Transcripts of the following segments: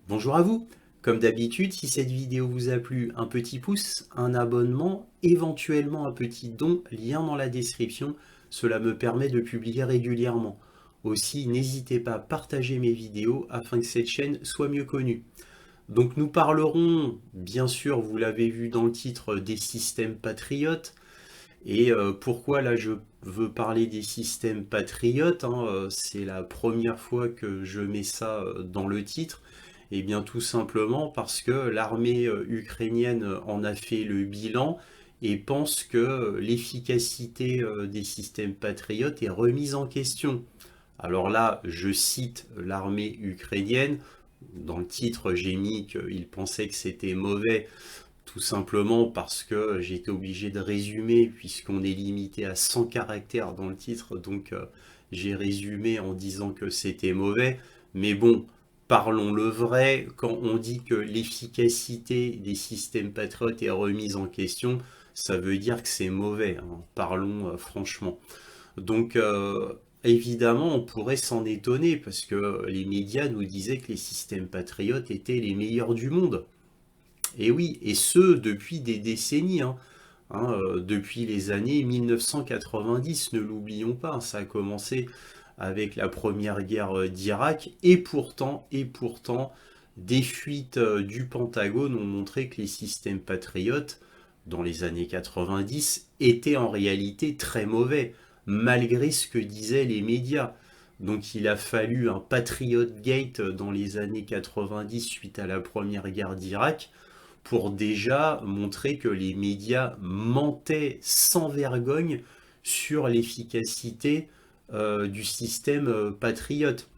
Bonjour à vous. Comme d'habitude, si cette vidéo vous a plu, un petit pouce, un abonnement, éventuellement un petit don, lien dans la description. Cela me permet de publier régulièrement. Aussi, n'hésitez pas à partager mes vidéos afin que cette chaîne soit mieux connue. Donc nous parlerons, bien sûr, vous l'avez vu dans le titre, des systèmes patriotes. Et pourquoi là je veux parler des systèmes patriotes, hein, c'est la première fois que je mets ça dans le titre. Et bien tout simplement parce que l'armée ukrainienne en a fait le bilan et pense que l'efficacité des systèmes patriotes est remise en question. Alors là, je cite l'armée ukrainienne. Dans le titre, j'ai mis qu'ils pensaient que c'était mauvais, tout simplement parce que j'ai été obligé de résumer, puisqu'on est limité à 100 caractères dans le titre, donc j'ai résumé en disant que c'était mauvais. Mais bon, parlons le vrai, quand on dit que l'efficacité des systèmes patriotes est remise en question, ça veut dire que c'est mauvais, hein. Parlons franchement. Donc évidemment, on pourrait s'en étonner, parce que les médias nous disaient que les systèmes patriotes étaient les meilleurs du monde. Et oui, et ce, depuis des décennies, hein. Depuis les années 1990, ne l'oublions pas, hein. Ça a commencé avec la première guerre d'Irak, et pourtant, des fuites du Pentagone ont montré que les systèmes patriotes, dans les années 90, étaient en réalité très mauvais, malgré ce que disaient les médias. Donc il a fallu un Patriot Gate dans les années 90 suite à la première guerre d'Irak pour déjà montrer que les médias mentaient sans vergogne sur l'efficacité du système patriote.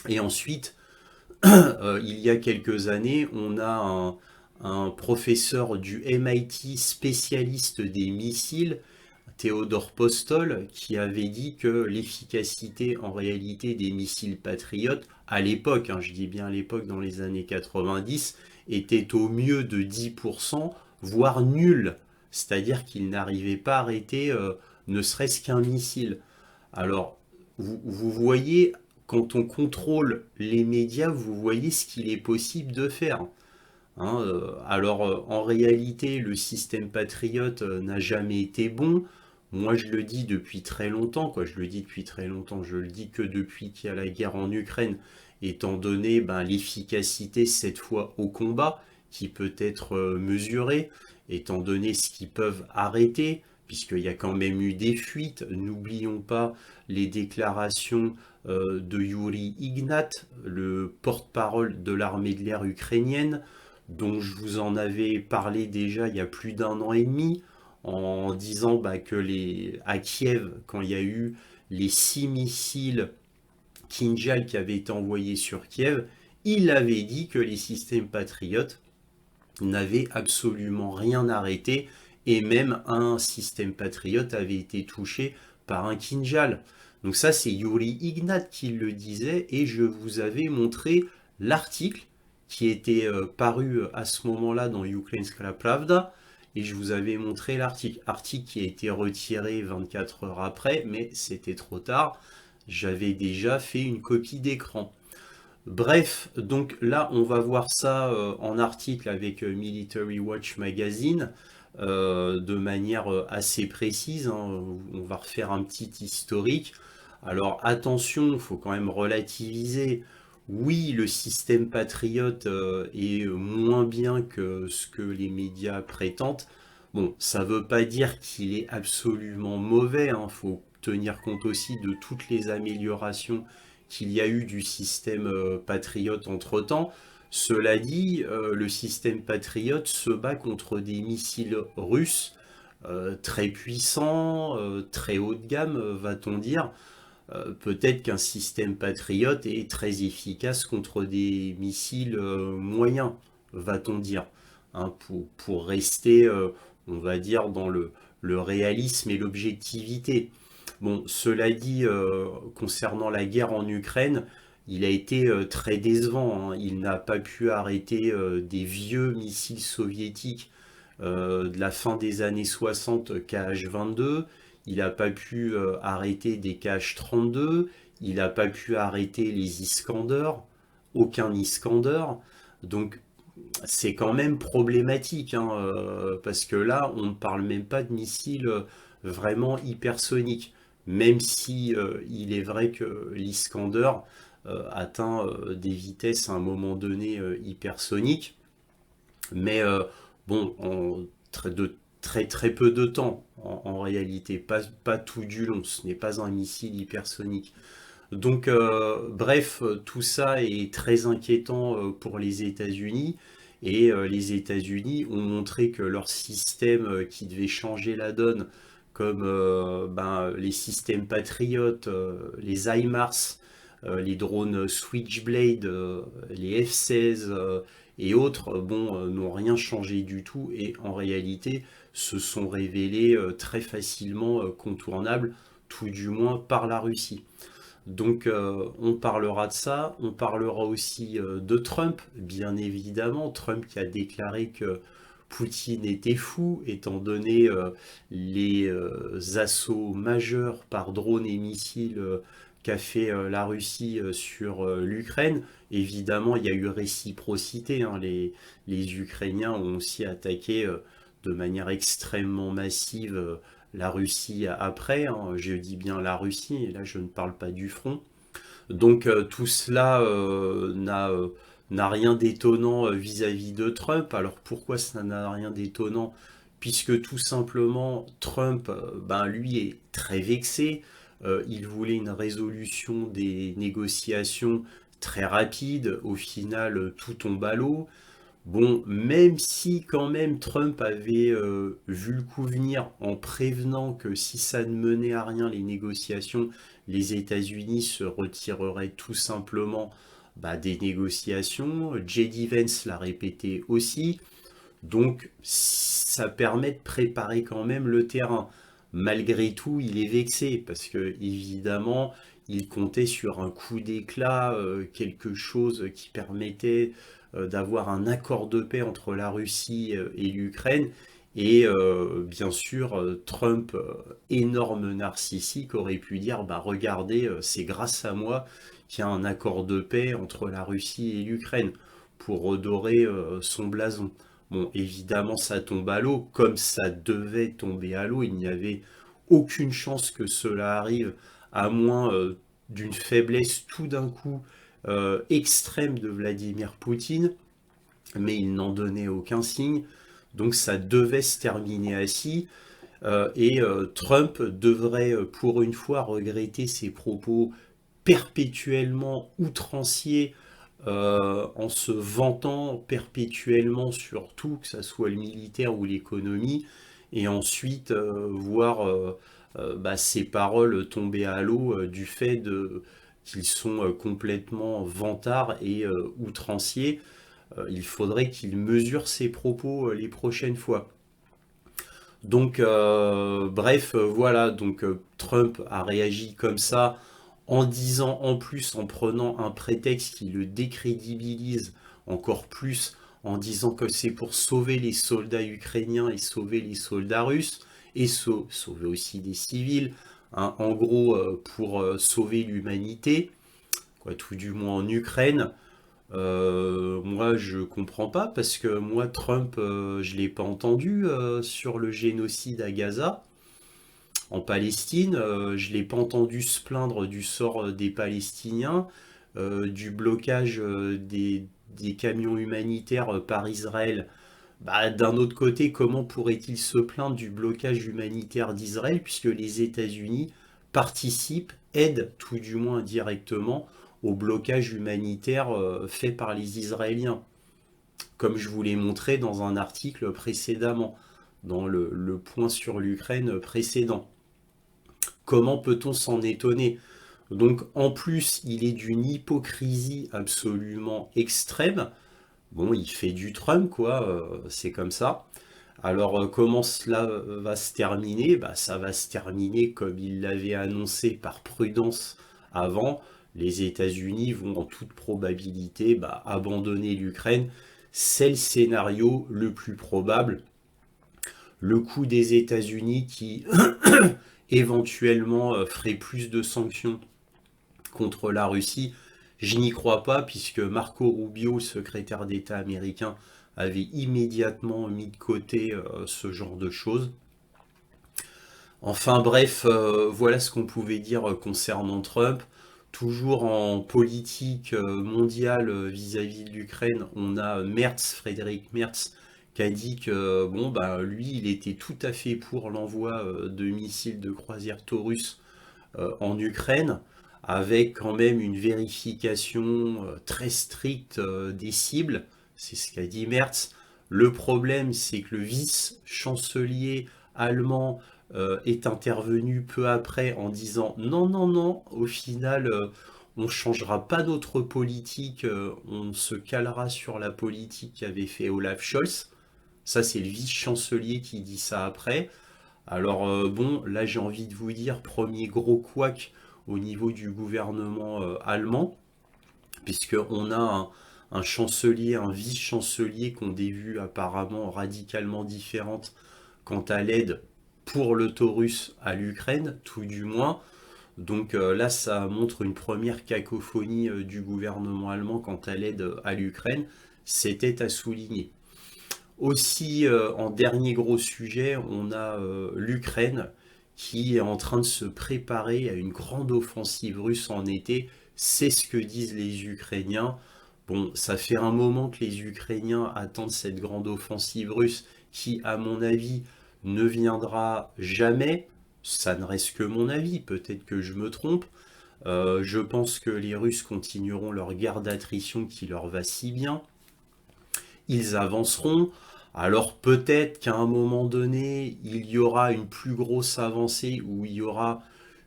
Et ensuite, il y a quelques années, on a un professeur du MIT spécialiste des missiles, Théodore Postol, qui avait dit que l'efficacité en réalité des missiles patriotes, à l'époque, hein, je dis bien à l'époque, dans les années 90, était au mieux de 10%, voire nul. C'est-à-dire qu'il n'arrivait pas à arrêter ne serait-ce qu'un missile. Alors, vous voyez, quand on contrôle les médias, vous voyez ce qu'il est possible de faire. En réalité, le système patriote n'a jamais été bon. Moi, je le dis depuis très longtemps, quoi. Je le dis depuis très longtemps. Je le dis que depuis qu'il y a la guerre en Ukraine, étant donné l'efficacité cette fois au combat, qui peut être mesurée, étant donné ce qu'ils peuvent arrêter, puisqu'il y a quand même eu des fuites. N'oublions pas les déclarations de Yuri Ignat, le porte-parole de l'armée de l'air ukrainienne, dont je vous en avais parlé déjà il y a plus d'un an et demi, en disant que à Kiev, quand il y a eu les 6 missiles Kinjal qui avaient été envoyés sur Kiev, il avait dit que les systèmes patriotes n'avaient absolument rien arrêté, et même un système patriote avait été touché par un Kinjal. Donc ça, c'est Yuri Ignat qui le disait, et je vous avais montré l'article qui était paru à ce moment-là dans Ukrainskaya Pravda, et je vous avais montré l'article qui a été retiré 24 heures après, mais c'était trop tard, j'avais déjà fait une copie d'écran. Bref, donc là, on va voir ça en article avec Military Watch Magazine, de manière assez précise, hein. On va refaire un petit historique. Alors attention, il faut quand même relativiser. Oui, le système patriote est moins bien que ce que les médias prétendent. Bon, ça ne veut pas dire qu'il est absolument mauvais, hein. Faut tenir compte aussi de toutes les améliorations qu'il y a eu du système patriote entre-temps. Cela dit, le système patriote se bat contre des missiles russes très puissants, très haut de gamme, va-t-on dire. Peut-être qu'un système patriote est très efficace contre des missiles moyens, va-t-on dire, hein, pour rester, on va dire, dans le réalisme et l'objectivité. Bon, cela dit, concernant la guerre en Ukraine, il a été très décevant, hein. Il n'a pas pu arrêter des vieux missiles soviétiques de la fin des années 60 KH-22. Il n'a pas pu arrêter des KH-32. Il n'a pas pu arrêter les Iskander. aucun Iskander. Donc c'est quand même problématique, hein, parce que là, on ne parle même pas de missiles vraiment hypersoniques. Même si il est vrai que l'Iskander atteint des vitesses à un moment donné hypersoniques, mais bon, de très très peu de temps en réalité, pas tout du long, ce n'est pas un missile hypersonique. Donc, bref, tout ça est très inquiétant pour les États-Unis. Et les États-Unis ont montré que leur système qui devait changer la donne, comme les systèmes Patriot, les HIMARS, les drones Switchblade, les F-16 et autres, bon, n'ont rien changé du tout et en réalité se sont révélés très facilement contournables, tout du moins par la Russie. Donc on parlera de ça, on parlera aussi de Trump, bien évidemment. Trump qui a déclaré que Poutine était fou, étant donné les assauts majeurs par drone et missiles qu'a fait la Russie sur l'Ukraine. Évidemment, il y a eu réciprocité, hein. Les Ukrainiens ont aussi attaqué de manière extrêmement massive la Russie après, hein. Je dis bien la Russie, et là je ne parle pas du front. Donc tout cela n'a rien d'étonnant vis-à-vis de Trump. Alors pourquoi ça n'a rien d'étonnant? Puisque tout simplement Trump, lui est très vexé. Il voulait une résolution des négociations très rapide. Au final, tout tombe à l'eau. Bon, même si quand même Trump avait vu le coup venir en prévenant que si ça ne menait à rien les négociations, les États-Unis se retireraient tout simplement des négociations. J.D. Vance l'a répété aussi. Donc ça permet de préparer quand même le terrain. Malgré tout, il est vexé parce que évidemment, il comptait sur un coup d'éclat, quelque chose qui permettait d'avoir un accord de paix entre la Russie et l'Ukraine. Et bien sûr, Trump, énorme narcissique, aurait pu dire, regardez, c'est grâce à moi qu'il y a un accord de paix entre la Russie et l'Ukraine pour redorer son blason. Bon, évidemment, ça tombe à l'eau, comme ça devait tomber à l'eau. Il n'y avait aucune chance que cela arrive, à moins d'une faiblesse tout d'un coup extrême de Vladimir Poutine, mais il n'en donnait aucun signe. Donc ça devait se terminer ainsi. Et Trump devrait pour une fois regretter ses propos perpétuellement outranciers en se vantant perpétuellement sur tout, que ce soit le militaire ou l'économie, et ensuite voir ces paroles tomber à l'eau du fait qu'ils sont complètement vantards et outranciers. Il faudrait qu'il mesure ses propos les prochaines fois. Donc, bref, voilà, donc Trump a réagi comme ça en disant en plus, en prenant un prétexte qui le décrédibilise encore plus, en disant que c'est pour sauver les soldats ukrainiens et sauver les soldats russes, et sauver aussi des civils, hein, en gros pour sauver l'humanité, quoi, tout du moins en Ukraine. Moi, je comprends pas parce que moi, Trump, je l'ai pas entendu sur le génocide à Gaza, en Palestine. Je l'ai pas entendu se plaindre du sort des Palestiniens, du blocage des camions humanitaires par Israël. D'un autre côté, comment pourrait-il se plaindre du blocage humanitaire d'Israël puisque les États-Unis participent, aident tout du moins directement au blocage humanitaire fait par les Israéliens, comme je vous l'ai montré dans un article précédemment, dans le point sur l'Ukraine précédent. Comment peut-on s'en étonner? Donc en plus, il est d'une hypocrisie absolument extrême. Bon, il fait du Trump, quoi, c'est comme ça. Alors comment cela va se terminer? Ça va se terminer comme il l'avait annoncé par prudence avant. Les États-Unis vont en toute probabilité abandonner l'Ukraine. C'est le scénario le plus probable. Le coup des États-Unis qui éventuellement ferait plus de sanctions contre la Russie, Je n'y crois pas puisque Marco Rubio, secrétaire d'État américain, avait immédiatement mis de côté ce genre de choses. Enfin bref, voilà ce qu'on pouvait dire concernant Trump. Toujours en politique mondiale vis-à-vis de l'Ukraine, on a Merz, Frédéric Merz, qui a dit que bon bah lui il était tout à fait pour l'envoi de missiles de croisière Taurus en Ukraine, avec quand même une vérification très stricte des cibles. C'est ce qu'a dit Merz. Le problème, c'est que le vice-chancelier allemand est intervenu peu après en disant non, non, non, au final, on ne changera pas notre politique, on se calera sur la politique qu'avait fait Olaf Scholz. Ça, c'est le vice-chancelier qui dit ça après. Alors bon, là j'ai envie de vous dire, premier gros couac au niveau du gouvernement allemand, puisqu'on a un chancelier, un vice-chancelier qui ont des vues apparemment radicalement différentes quant à l'aide pour le Taurus à l'Ukraine, tout du moins. Donc là, ça montre une première cacophonie du gouvernement allemand quant à l'aide à l'Ukraine. C'était à souligner. Aussi, en dernier gros sujet, on a l'Ukraine qui est en train de se préparer à une grande offensive russe en été. C'est ce que disent les Ukrainiens. Bon, ça fait un moment que les Ukrainiens attendent cette grande offensive russe qui, à mon avis, ne viendra jamais. Ça ne reste que mon avis, peut-être que je me trompe. Je pense que les Russes continueront leur guerre d'attrition qui leur va si bien. Ils avanceront. Alors peut-être qu'à un moment donné, il y aura une plus grosse avancée où il y aura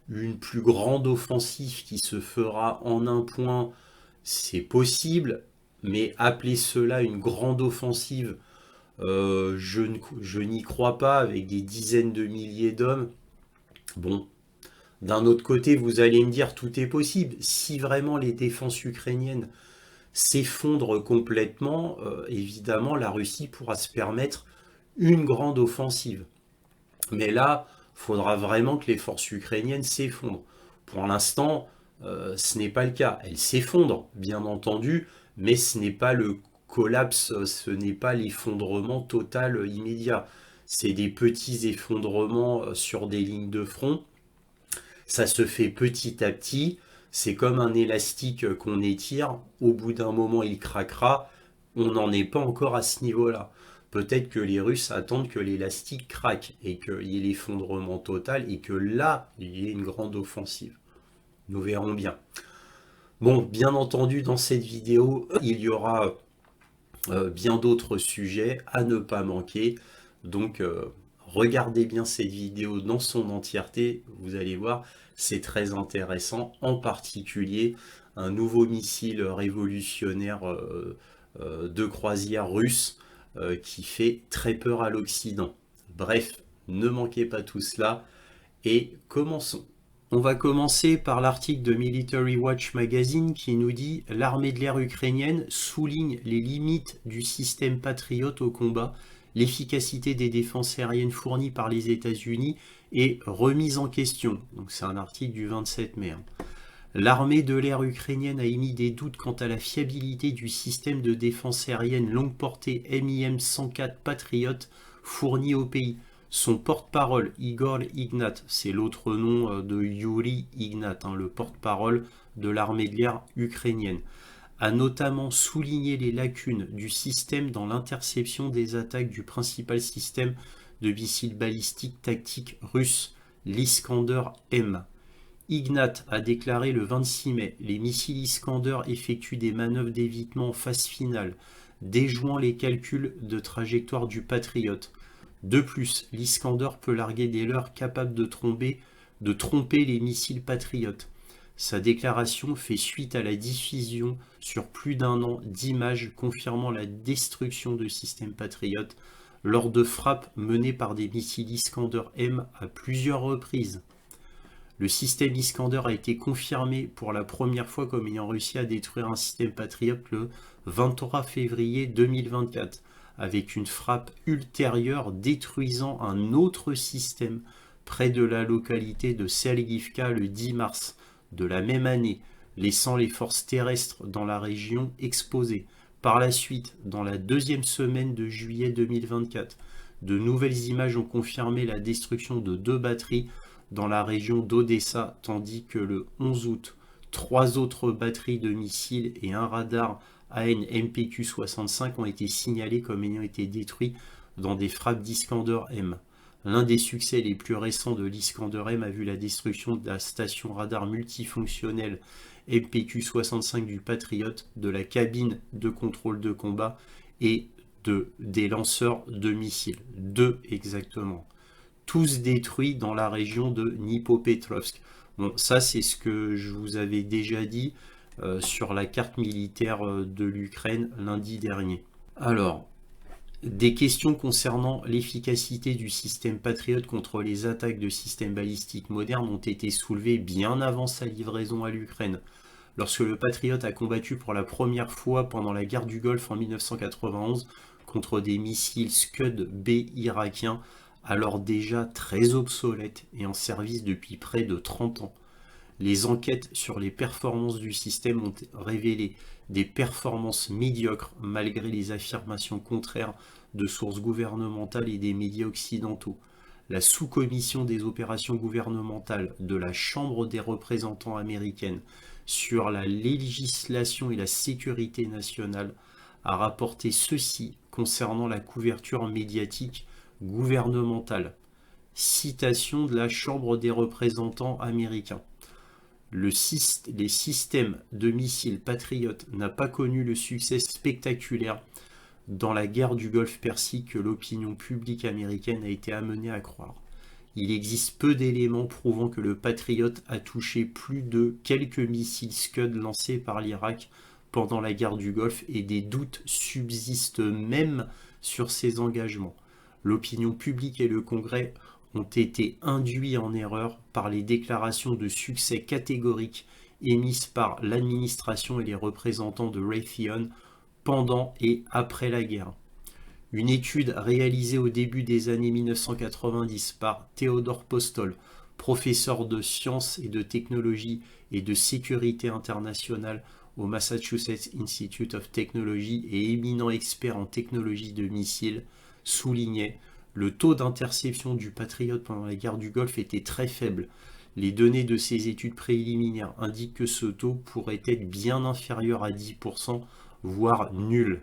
une plus grande offensive qui se fera en un point. C'est possible, mais appeler cela une grande offensive, je n'y crois pas avec des dizaines de milliers d'hommes. Bon, d'un autre côté, vous allez me dire tout est possible. Si vraiment les défenses ukrainiennes s'effondre complètement, évidemment, la Russie pourra se permettre une grande offensive. Mais là, il faudra vraiment que les forces ukrainiennes s'effondrent. Pour l'instant, ce n'est pas le cas. Elles s'effondrent, bien entendu, mais ce n'est pas le collapse, ce n'est pas l'effondrement total immédiat. C'est des petits effondrements sur des lignes de front. Ça se fait petit à petit. C'est comme un élastique qu'on étire. Au bout d'un moment, il craquera. On n'en est pas encore à ce niveau-là. Peut-être que les Russes attendent que l'élastique craque et qu'il y ait l'effondrement total et que là, il y ait une grande offensive. Nous verrons bien. Bon, bien entendu, dans cette vidéo, il y aura bien d'autres sujets à ne pas manquer. Donc, regardez bien cette vidéo dans son entièreté. Vous allez voir, c'est très intéressant. En particulier, un nouveau missile révolutionnaire de croisière russe qui fait très peur à l'Occident. Bref, ne manquez pas tout cela et commençons. On va commencer par l'article de Military Watch Magazine qui nous dit « L'armée de l'air ukrainienne souligne les limites du système Patriot au combat, l'efficacité des défenses aériennes fournies par les États-Unis est remise en question. » Donc c'est un article du 27 mai. L'armée de l'air ukrainienne a émis des doutes quant à la fiabilité du système de défense aérienne longue portée MIM-104 Patriot fourni au pays. Son porte-parole, Igor Ignat, c'est l'autre nom de Yuri Ignat, le porte-parole de l'armée de l'air ukrainienne, a notamment souligné les lacunes du système dans l'interception des attaques du principal système de missiles balistiques tactiques russe, l'Iskander-M. Ignat a déclaré le 26 mai « Les missiles Iskander effectuent des manœuvres d'évitement en phase finale, déjouant les calculs de trajectoire du Patriot. De plus, l'Iskander peut larguer des leurres capables de tromper les missiles patriotes. » Sa déclaration fait suite à la diffusion sur plus d'un an d'images confirmant la destruction de systèmes patriotes lors de frappes menées par des missiles Iskander-M à plusieurs reprises. Le système Iskander a été confirmé pour la première fois comme ayant réussi à détruire un système patriote le 23 février 2024. Avec une frappe ultérieure détruisant un autre système près de la localité de Sergivka le 10 mars de la même année, laissant les forces terrestres dans la région exposées. Par la suite, dans la deuxième semaine de juillet 2024, de nouvelles images ont confirmé la destruction de 2 batteries dans la région d'Odessa, tandis que le 11 août, 3 autres batteries de missiles et un radar AN/MPQ-65 ont été signalés comme ayant été détruits dans des frappes d'Iskander-M. L'un des succès les plus récents de l'Iskander-M a vu la destruction de la station radar multifonctionnelle MPQ-65 du Patriot, de la cabine de contrôle de combat et des lanceurs de missiles. 2 exactement. Tous détruits dans la région de Dnipropetrovsk. Bon, ça c'est ce que je vous avais déjà dit sur la carte militaire de l'Ukraine lundi dernier. Alors, des questions concernant l'efficacité du système Patriot contre les attaques de systèmes balistiques modernes ont été soulevées bien avant sa livraison à l'Ukraine. Lorsque le Patriot a combattu pour la première fois pendant la guerre du Golfe en 1991 contre des missiles Scud-B irakiens, alors déjà très obsolètes et en service depuis près de 30 ans. Les enquêtes sur les performances du système ont révélé des performances médiocres malgré les affirmations contraires de sources gouvernementales et des médias occidentaux. La sous-commission des opérations gouvernementales de la Chambre des représentants américaine sur la législation et la sécurité nationale a rapporté ceci concernant la couverture médiatique gouvernementale. Citation de la Chambre des représentants américains. Les systèmes de missiles Patriot n'a pas connu le succès spectaculaire dans la guerre du Golfe Persique que l'opinion publique américaine a été amenée à croire. Il existe peu d'éléments prouvant que le Patriot a touché plus de quelques missiles Scud lancés par l'Irak pendant la guerre du Golfe et des doutes subsistent même sur ses engagements. L'opinion publique et le Congrès ont été induits en erreur par les déclarations de succès catégoriques émises par l'administration et les représentants de Raytheon pendant et après la guerre. Une étude réalisée au début des années 1990 par Theodore Postol, professeur de sciences et de technologie et de sécurité internationale au Massachusetts Institute of Technology et éminent expert en technologie de missiles, soulignait le taux d'interception du Patriot pendant la guerre du Golfe était très faible. Les données de ces études préliminaires indiquent que ce taux pourrait être bien inférieur à 10%, voire nul.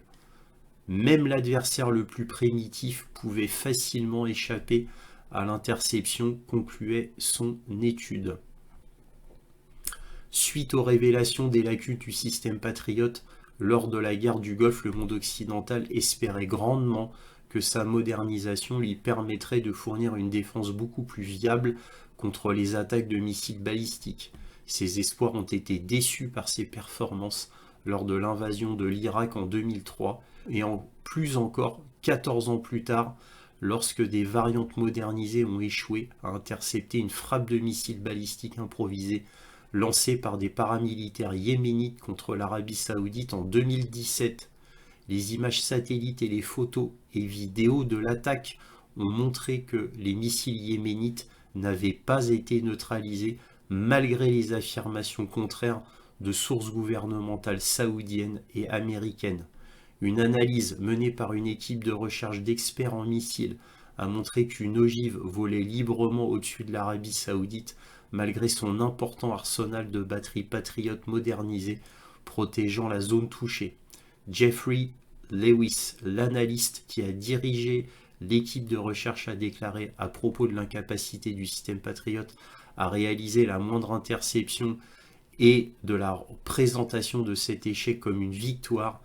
Même l'adversaire le plus primitif pouvait facilement échapper à l'interception, concluait son étude. Suite aux révélations des lacunes du système Patriot, lors de la guerre du Golfe, le monde occidental espérait grandement que sa modernisation lui permettrait de fournir une défense beaucoup plus viable contre les attaques de missiles balistiques. Ces espoirs ont été déçus par ses performances lors de l'invasion de l'Irak en 2003 et en plus encore 14 ans plus tard lorsque des variantes modernisées ont échoué à intercepter une frappe de missiles balistiques improvisée lancée par des paramilitaires yéménites contre l'Arabie Saoudite en 2017. Les images satellites et les photos et vidéos de l'attaque ont montré que les missiles yéménites n'avaient pas été neutralisés malgré les affirmations contraires de sources gouvernementales saoudiennes et américaines. Une analyse menée par une équipe de recherche d'experts en missiles a montré qu'une ogive volait librement au-dessus de l'Arabie Saoudite malgré son important arsenal de batteries patriotes modernisées protégeant la zone touchée. Jeffrey Lewis, l'analyste qui a dirigé l'équipe de recherche, a déclaré à propos de l'incapacité du système Patriot à réaliser la moindre interception et de la présentation de cet échec comme une victoire.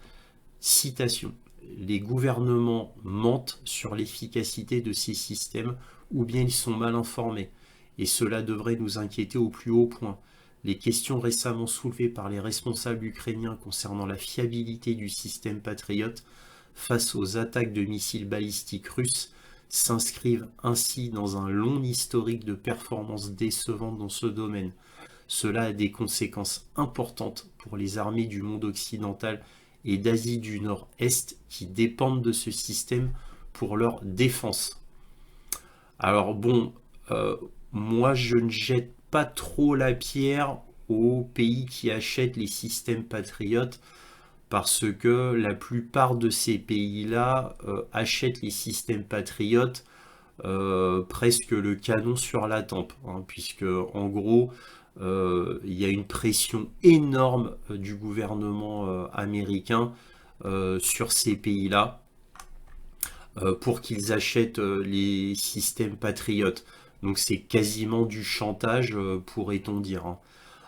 Citation. Les gouvernements mentent sur l'efficacité de ces systèmes ou bien ils sont mal informés et cela devrait nous inquiéter au plus haut point. Les questions récemment soulevées par les responsables ukrainiens concernant la fiabilité du système Patriot face aux attaques de missiles balistiques russes s'inscrivent ainsi dans un long historique de performances décevantes dans ce domaine. Cela a des conséquences importantes pour les armées du monde occidental et d'Asie du Nord-Est qui dépendent de ce système pour leur défense. Alors bon, moi je ne jette pas trop la pierre aux pays qui achètent les systèmes patriotes parce que la plupart de ces pays-là achètent les systèmes patriotes presque le canon sur la tempe, hein, puisque en gros, il y a une pression énorme du gouvernement américain sur ces pays-là pour qu'ils achètent les systèmes patriotes. Donc c'est quasiment du chantage, pourrait-on dire, hein.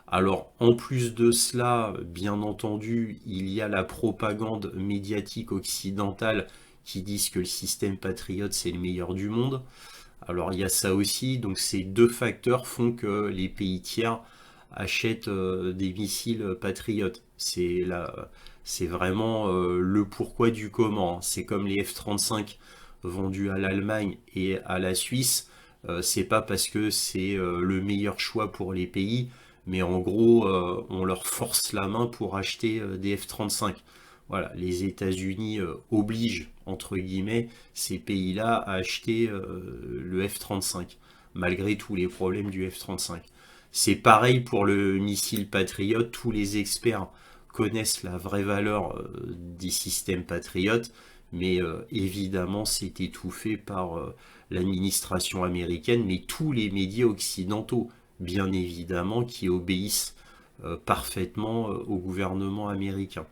Alors, en plus de cela, bien entendu, il y a la propagande médiatique occidentale qui disent que le système patriote, c'est le meilleur du monde. Alors, il y a ça aussi. Donc, ces deux facteurs font que les pays tiers achètent des missiles patriotes. C'est vraiment le pourquoi du comment, hein. C'est comme les F-35 vendus à l'Allemagne et à la Suisse. C'est pas parce que c'est le meilleur choix pour les pays, mais en gros, on leur force la main pour acheter des F-35. Voilà, les États-Unis obligent, entre guillemets, ces pays-là à acheter le F-35, malgré tous les problèmes du F-35. C'est pareil pour le missile Patriot. Tous les experts connaissent la vraie valeur des systèmes Patriot, mais évidemment, c'est étouffé par l'administration américaine, mais tous les médias occidentaux, bien évidemment, qui obéissent parfaitement au gouvernement américain.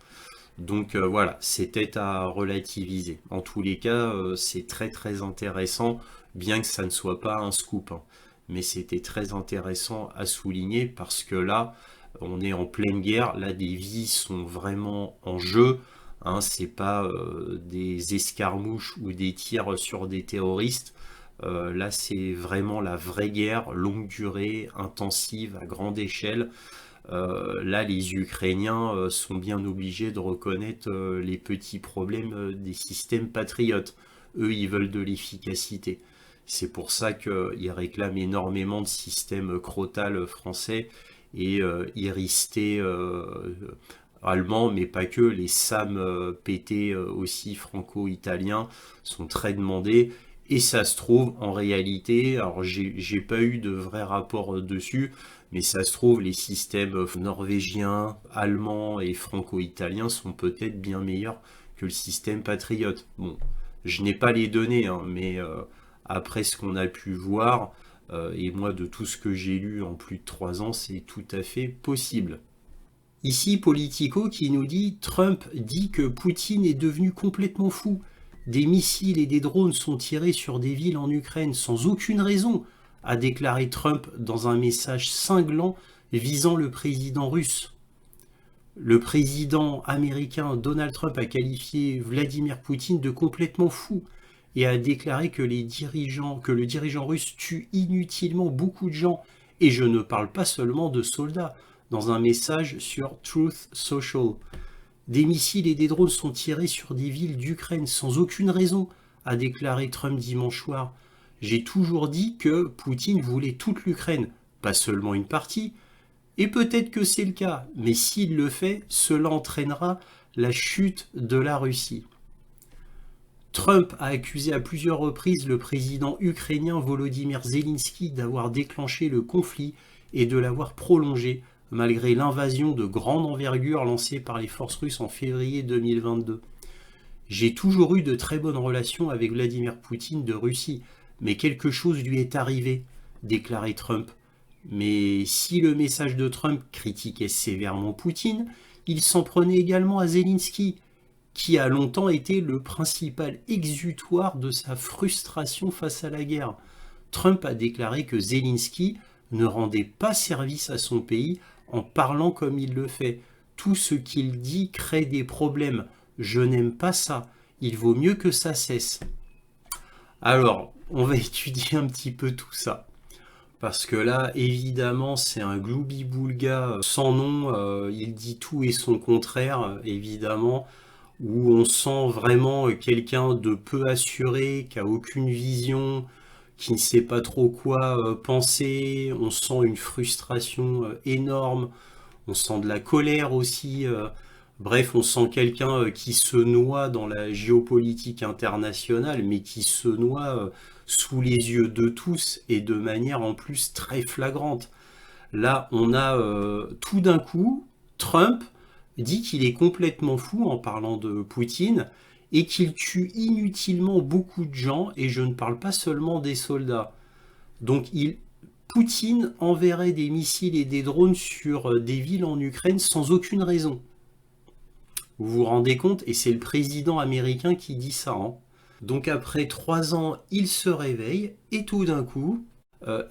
Donc voilà, c'était à relativiser. En tous les cas, c'est très très intéressant, bien que ça ne soit pas un scoop, hein. Mais c'était très intéressant à souligner parce que là, on est en pleine guerre, là des vies sont vraiment en jeu, hein. C'est pas des escarmouches ou des tirs sur des terroristes. Là, c'est vraiment la vraie guerre, longue durée, intensive, à grande échelle. Là, les Ukrainiens sont bien obligés de reconnaître les petits problèmes des systèmes patriotes. Eux, ils veulent de l'efficacité. C'est pour ça qu'ils réclament énormément de systèmes Crotale français et Iristé allemands, mais pas que. Les SAM PT aussi franco-italiens sont très demandés. Et ça se trouve, en réalité, alors j'ai pas eu de vrai rapport dessus, mais ça se trouve, les systèmes norvégiens, allemands et franco-italiens sont peut-être bien meilleurs que le système patriote. Bon, je n'ai pas les données, hein, mais après ce qu'on a pu voir, et moi de tout ce que j'ai lu en plus de 3 ans, c'est tout à fait possible. Ici, Politico qui nous dit « Trump dit que Poutine est devenu complètement fou. Des missiles et des drones sont tirés sur des villes en Ukraine sans aucune raison », a déclaré Trump dans un message cinglant visant le président russe. Le président américain Donald Trump a qualifié Vladimir Poutine de complètement fou et a déclaré que le dirigeant russe tue inutilement beaucoup de gens, et je ne parle pas seulement de soldats, dans un message sur Truth Social. Des missiles et des drones sont tirés sur des villes d'Ukraine sans aucune raison, a déclaré Trump dimanche soir. J'ai toujours dit que Poutine voulait toute l'Ukraine, pas seulement une partie, et peut-être que c'est le cas, mais s'il le fait, cela entraînera la chute de la Russie. Trump a accusé à plusieurs reprises le président ukrainien Volodymyr Zelensky d'avoir déclenché le conflit et de l'avoir prolongé, malgré l'invasion de grande envergure lancée par les forces russes en février 2022. J'ai toujours eu de très bonnes relations avec Vladimir Poutine de Russie, mais quelque chose lui est arrivé, déclarait Trump. Mais si le message de Trump critiquait sévèrement Poutine, il s'en prenait également à Zelensky, qui a longtemps été le principal exutoire de sa frustration face à la guerre. Trump a déclaré que Zelensky ne rendait pas service à son pays en parlant comme il le fait. Tout ce qu'il dit crée des problèmes. Je n'aime pas ça. Il vaut mieux que ça cesse. Alors, on va étudier un petit peu tout ça. Parce que là, évidemment, c'est un gloubi-boulga sans nom. Il dit tout et son contraire, évidemment, où on sent vraiment quelqu'un de peu assuré, qui a aucune vision, qui ne sait pas trop quoi penser. On sent une frustration énorme. On sent de la colère aussi. Bref, on sent quelqu'un qui se noie dans la géopolitique internationale, mais qui se noie sous les yeux de tous et de manière en plus très flagrante. Là, on a tout d'un coup, Trump dit qu'il est complètement fou en parlant de Poutine et qu'il tue inutilement beaucoup de gens, et je ne parle pas seulement des soldats. Donc Poutine enverrait des missiles et des drones sur des villes en Ukraine sans aucune raison. Vous vous rendez compte? Et c'est le président américain qui dit ça, hein. Donc après 3 ans, il se réveille et tout d'un coup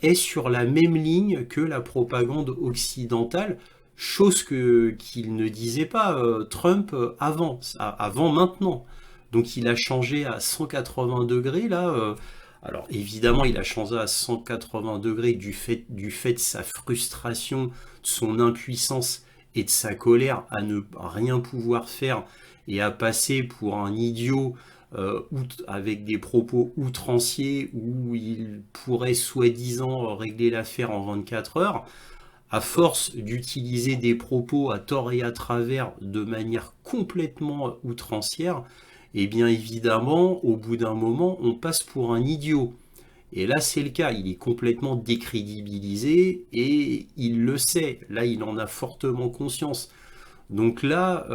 est sur la même ligne que la propagande occidentale, chose qu'il ne disait pas Trump avant maintenant. Donc il a changé à 180 degrés là. Alors évidemment, il a changé à 180 degrés du fait de sa frustration, de son impuissance et de sa colère à ne rien pouvoir faire et à passer pour un idiot avec des propos outranciers où il pourrait soi-disant régler l'affaire en 24 heures, à force d'utiliser des propos à tort et à travers de manière complètement outrancière, et bien évidemment, au bout d'un moment, on passe pour un idiot. Et là, c'est le cas, il est complètement décrédibilisé et il le sait, là, il en a fortement conscience. Donc là,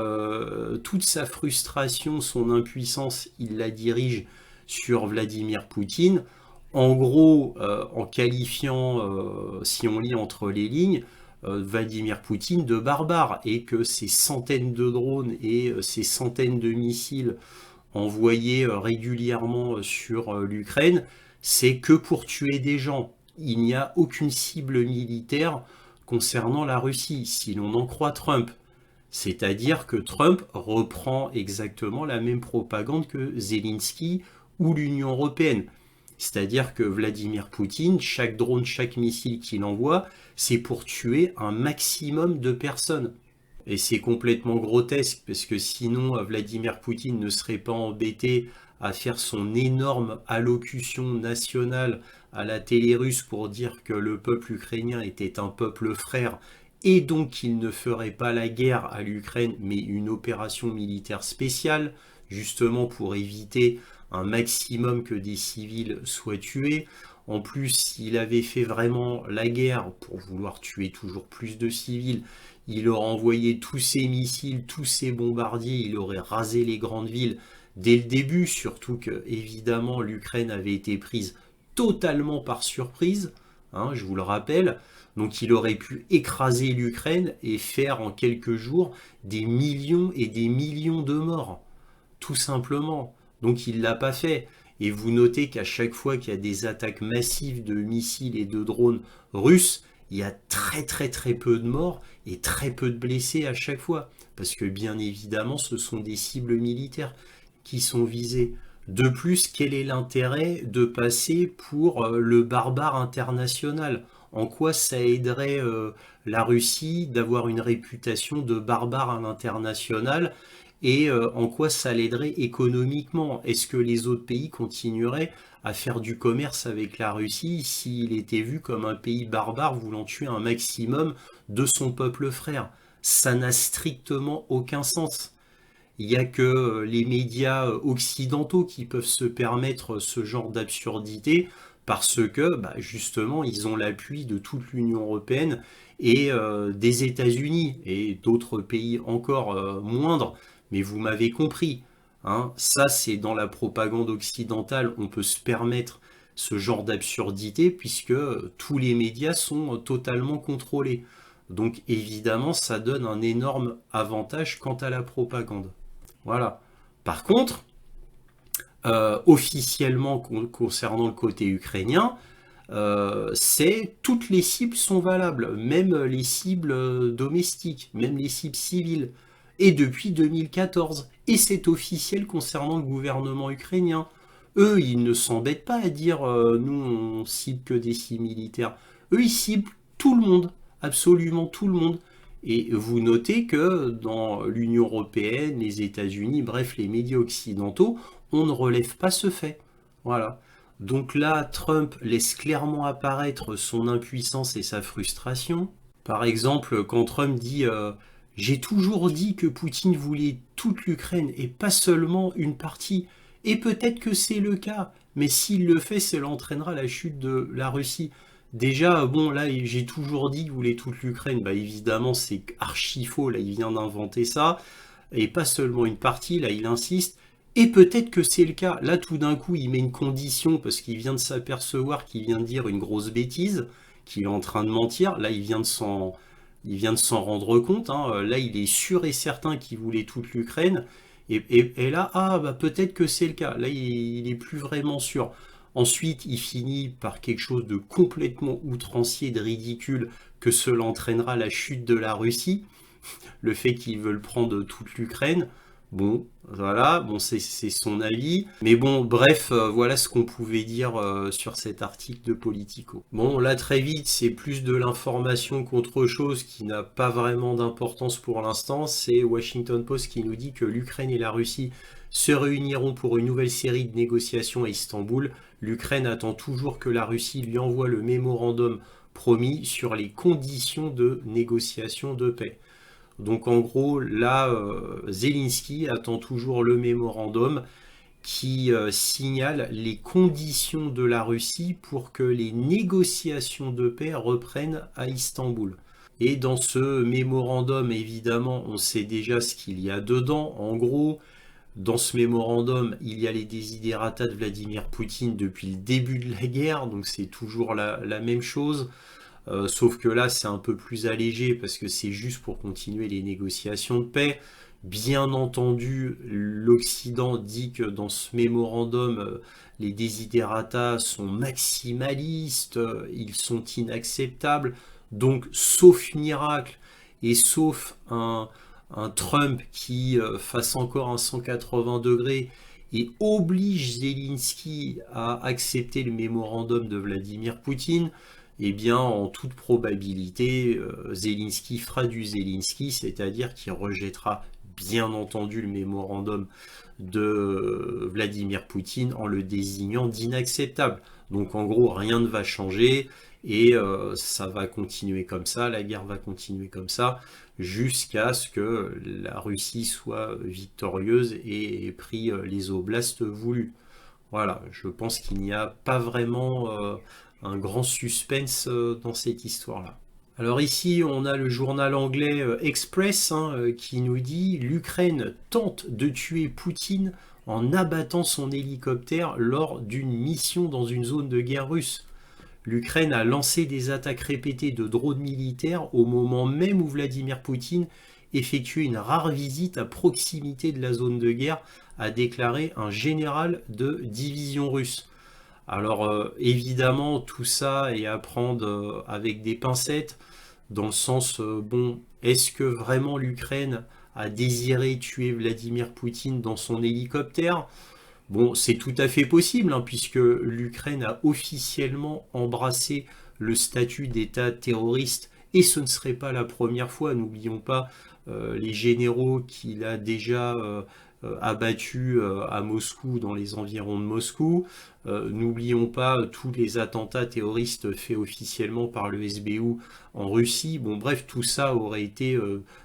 toute sa frustration, son impuissance, il la dirige sur Vladimir Poutine. En gros, en qualifiant, si on lit entre les lignes, Vladimir Poutine de barbare et que ces centaines de drones et ces centaines de missiles envoyés régulièrement sur l'Ukraine, c'est que pour tuer des gens. Il n'y a aucune cible militaire concernant la Russie, si l'on en croit Trump. C'est-à-dire que Trump reprend exactement la même propagande que Zelensky ou l'Union européenne. C'est-à-dire que Vladimir Poutine, chaque drone, chaque missile qu'il envoie, c'est pour tuer un maximum de personnes. Et c'est complètement grotesque, parce que sinon Vladimir Poutine ne serait pas embêté à faire son énorme allocution nationale à la télé russe pour dire que le peuple ukrainien était un peuple frère et donc qu'il ne ferait pas la guerre à l'Ukraine mais une opération militaire spéciale, justement pour éviter un maximum que des civils soient tués. En plus, s'il avait fait vraiment la guerre pour vouloir tuer toujours plus de civils, il aurait envoyé tous ses missiles, tous ses bombardiers, il aurait rasé les grandes villes dès le début, surtout que évidemment l'Ukraine avait été prise totalement par surprise, hein, je vous le rappelle. Donc il aurait pu écraser l'Ukraine et faire en quelques jours des millions et des millions de morts, tout simplement. Donc il ne l'a pas fait. Et vous notez qu'à chaque fois qu'il y a des attaques massives de missiles et de drones russes, il y a très très très peu de morts et très peu de blessés à chaque fois. Parce que bien évidemment, ce sont des cibles militaires qui sont visées. De plus, quel est l'intérêt de passer pour le barbare international? En quoi ça aiderait la Russie d'avoir une réputation de barbare à l'international et en quoi ça l'aiderait économiquement? Est-ce que les autres pays continueraient à faire du commerce avec la Russie s'il était vu comme un pays barbare voulant tuer un maximum de son peuple frère? Ça n'a strictement aucun sens. Il n'y a que les médias occidentaux qui peuvent se permettre ce genre d'absurdité parce que justement ils ont l'appui de toute l'Union européenne et des États-Unis et d'autres pays encore moindres, mais vous m'avez compris, hein. Ça c'est dans la propagande occidentale, on peut se permettre ce genre d'absurdité puisque tous les médias sont totalement contrôlés. Donc évidemment ça donne un énorme avantage quant à la propagande. Voilà. Par contre, officiellement concernant le côté ukrainien, c'est toutes les cibles sont valables, même les cibles domestiques, même les cibles civiles, et depuis 2014. Et c'est officiel concernant le gouvernement ukrainien. Eux, ils ne s'embêtent pas à dire nous on cible que des cibles militaires. Eux, ils ciblent tout le monde, absolument tout le monde. Et vous notez que dans l'Union européenne, les États-Unis, bref, les médias occidentaux, on ne relève pas ce fait. Voilà. Donc là, Trump laisse clairement apparaître son impuissance et sa frustration. Par exemple, quand Trump dit j'ai toujours dit que Poutine voulait toute l'Ukraine et pas seulement une partie. Et peut-être que c'est le cas, mais s'il le fait, cela entraînera la chute de la Russie. Déjà, bon, là, j'ai toujours dit qu'il voulait toute l'Ukraine. Bah, évidemment, c'est archi faux. Là, il vient d'inventer ça. Et pas seulement une partie, là, il insiste. Et peut-être que c'est le cas. Là, tout d'un coup, il met une condition parce qu'il vient de s'apercevoir qu'il vient de dire une grosse bêtise, qu'il est en train de mentir. Là, il vient de s'en rendre compte, hein. Là, il est sûr et certain qu'il voulait toute l'Ukraine. Et là, ah, bah, peut-être que c'est le cas. Là, il est plus vraiment sûr. Ensuite, il finit par quelque chose de complètement outrancier, de ridicule, que cela entraînera la chute de la Russie. Le fait qu'ils veulent prendre toute l'Ukraine. Bon, voilà, bon, c'est son avis. Mais bon, bref, voilà ce qu'on pouvait dire sur cet article de Politico. Bon, là, très vite, c'est plus de l'information qu'autre chose qui n'a pas vraiment d'importance pour l'instant. C'est Washington Post qui nous dit que l'Ukraine et la Russie se réuniront pour une nouvelle série de négociations à Istanbul. L'Ukraine attend toujours que la Russie lui envoie le mémorandum promis sur les conditions de négociation de paix. Donc en gros, là, Zelensky attend toujours le mémorandum qui signale les conditions de la Russie pour que les négociations de paix reprennent à Istanbul. Et dans ce mémorandum, évidemment, on sait déjà ce qu'il y a dedans. En gros, dans ce mémorandum, il y a les desiderata de Vladimir Poutine depuis le début de la guerre, donc c'est toujours la même chose. Sauf que là, c'est un peu plus allégé parce que c'est juste pour continuer les négociations de paix. Bien entendu, l'Occident dit que dans ce mémorandum, les desiderata sont maximalistes, ils sont inacceptables. Donc, sauf miracle et sauf un Trump qui fasse encore un 180 degrés et oblige Zelensky à accepter le mémorandum de Vladimir Poutine, eh bien, en toute probabilité, Zelensky fera du Zelensky, c'est-à-dire qu'il rejettera bien entendu le mémorandum de Vladimir Poutine en le désignant d'inacceptable. Donc en gros, rien ne va changer et ça va continuer comme ça, la guerre va continuer comme ça, jusqu'à ce que la Russie soit victorieuse et ait pris les oblasts voulus. Voilà, je pense qu'il n'y a pas vraiment un grand suspense dans cette histoire-là. Alors ici, on a le journal anglais Express qui nous dit l'Ukraine tente de tuer Poutine en abattant son hélicoptère lors d'une mission dans une zone de guerre russe. L'Ukraine a lancé des attaques répétées de drones militaires au moment même où Vladimir Poutine effectuait une rare visite à proximité de la zone de guerre, a déclaré un général de division russe. Alors évidemment, tout ça est à prendre avec des pincettes, dans le sens, bon, est-ce que vraiment l'Ukraine a désiré tuer Vladimir Poutine dans son hélicoptère? Bon, c'est tout à fait possible, hein, puisque l'Ukraine a officiellement embrassé le statut d'État terroriste, et ce ne serait pas la première fois, n'oublions pas les généraux qu'il a déjà abattus à Moscou, dans les environs de Moscou. N'oublions pas tous les attentats terroristes faits officiellement par le SBU en Russie. Bon, bref, tout ça aurait été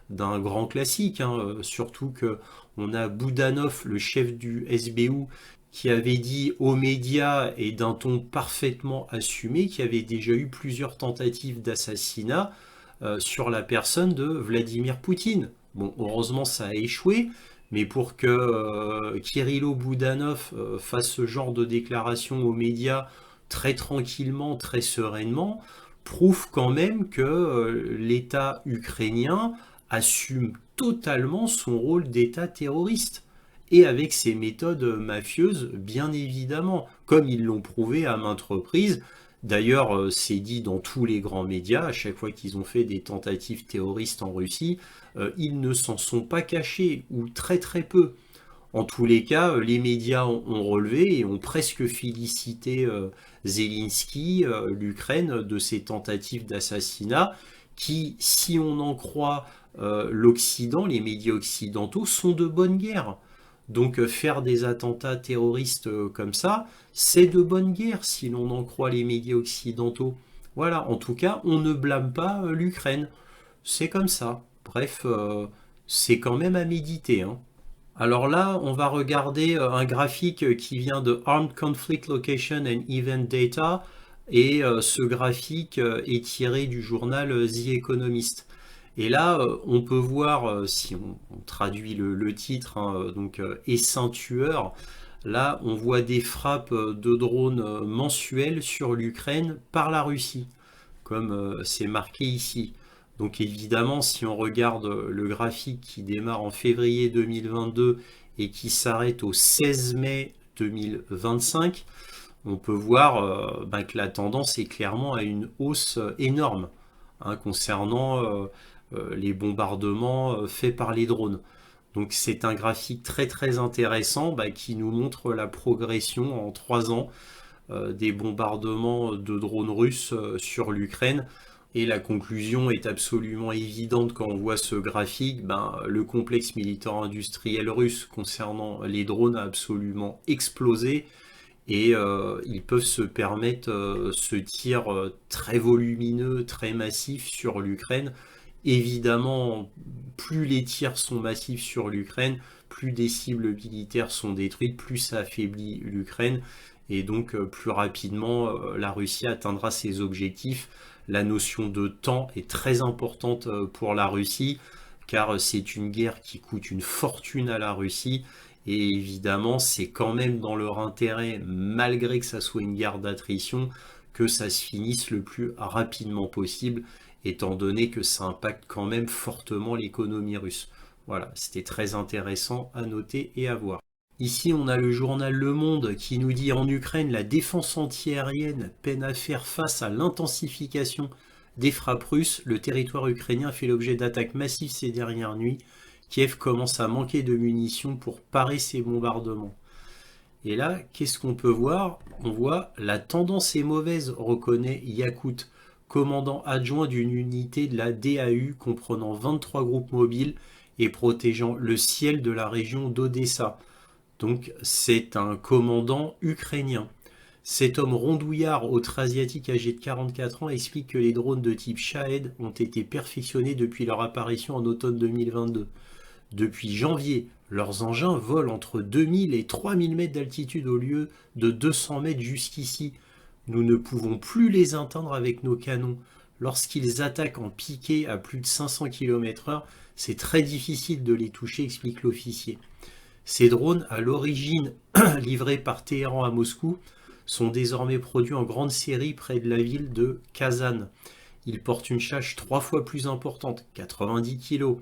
d'un grand classique, hein, surtout que on a Boudanov, le chef du SBU, qui avait dit aux médias et d'un ton parfaitement assumé qu'il y avait déjà eu plusieurs tentatives d'assassinat sur la personne de Vladimir Poutine. Bon, heureusement, ça a échoué, mais pour que Kirilo Boudanov fasse ce genre de déclaration aux médias très tranquillement, très sereinement, prouve quand même que l'État ukrainien assume totalement son rôle d'État terroriste. Et avec ses méthodes mafieuses, bien évidemment, comme ils l'ont prouvé à maintes reprises. D'ailleurs, c'est dit dans tous les grands médias, à chaque fois qu'ils ont fait des tentatives terroristes en Russie, ils ne s'en sont pas cachés, ou très très peu. En tous les cas, les médias ont relevé et ont presque félicité Zelensky, l'Ukraine, de ces tentatives d'assassinat qui, si on en croit l'Occident, les médias occidentaux, sont de bonne guerre. Donc faire des attentats terroristes comme ça, c'est de bonne guerre si l'on en croit les médias occidentaux. Voilà, en tout cas, on ne blâme pas l'Ukraine. C'est comme ça. Bref, c'est quand même à méditer, hein. Alors là, on va regarder un graphique qui vient de Armed Conflict Location and Event Data. Et ce graphique est tiré du journal The Economist. Et là, on peut voir, si on traduit le titre, hein, donc Essaim tueur, là, on voit des frappes de drones mensuelles sur l'Ukraine par la Russie, comme c'est marqué ici. Donc évidemment, si on regarde le graphique qui démarre en février 2022 et qui s'arrête au 16 mai 2025, on peut voir que la tendance est clairement à une hausse énorme, hein, concernant les bombardements faits par les drones. Donc c'est un graphique très très intéressant qui nous montre la progression en 3 ans des bombardements de drones russes sur l'Ukraine. Et la conclusion est absolument évidente quand on voit ce graphique. Le complexe militaire industriel russe concernant les drones a absolument explosé et ils peuvent se permettre ce tir très volumineux, très massif sur l'Ukraine. Évidemment, plus les tirs sont massifs sur l'Ukraine, plus des cibles militaires sont détruites, plus ça affaiblit l'Ukraine, et donc plus rapidement la Russie atteindra ses objectifs. La notion de temps est très importante pour la Russie, car c'est une guerre qui coûte une fortune à la Russie, et évidemment c'est quand même dans leur intérêt, malgré que ça soit une guerre d'attrition, que ça se finisse le plus rapidement possible, étant donné que ça impacte quand même fortement l'économie russe. Voilà, c'était très intéressant à noter et à voir. Ici, on a le journal Le Monde qui nous dit en Ukraine, la défense antiaérienne peine à faire face à l'intensification des frappes russes. Le territoire ukrainien fait l'objet d'attaques massives ces dernières nuits. Kiev commence à manquer de munitions pour parer ces bombardements. Et là, qu'est-ce qu'on peut voir? On voit la tendance est mauvaise, reconnaît Yakout, commandant adjoint d'une unité de la DAU comprenant 23 groupes mobiles et protégeant le ciel de la région d'Odessa. Donc c'est un commandant ukrainien. Cet homme rondouillard autre-asiatique âgé de 44 ans explique que les drones de type Shahed ont été perfectionnés depuis leur apparition en automne 2022. Depuis janvier, leurs engins volent entre 2000 et 3000 mètres d'altitude au lieu de 200 mètres jusqu'ici. Nous ne pouvons plus les atteindre avec nos canons. Lorsqu'ils attaquent en piqué à plus de 500 km/h, c'est très difficile de les toucher, explique l'officier. Ces drones, à l'origine livrés par Téhéran à Moscou, sont désormais produits en grande série près de la ville de Kazan. Ils portent une charge 3 fois plus importante, 90 kg,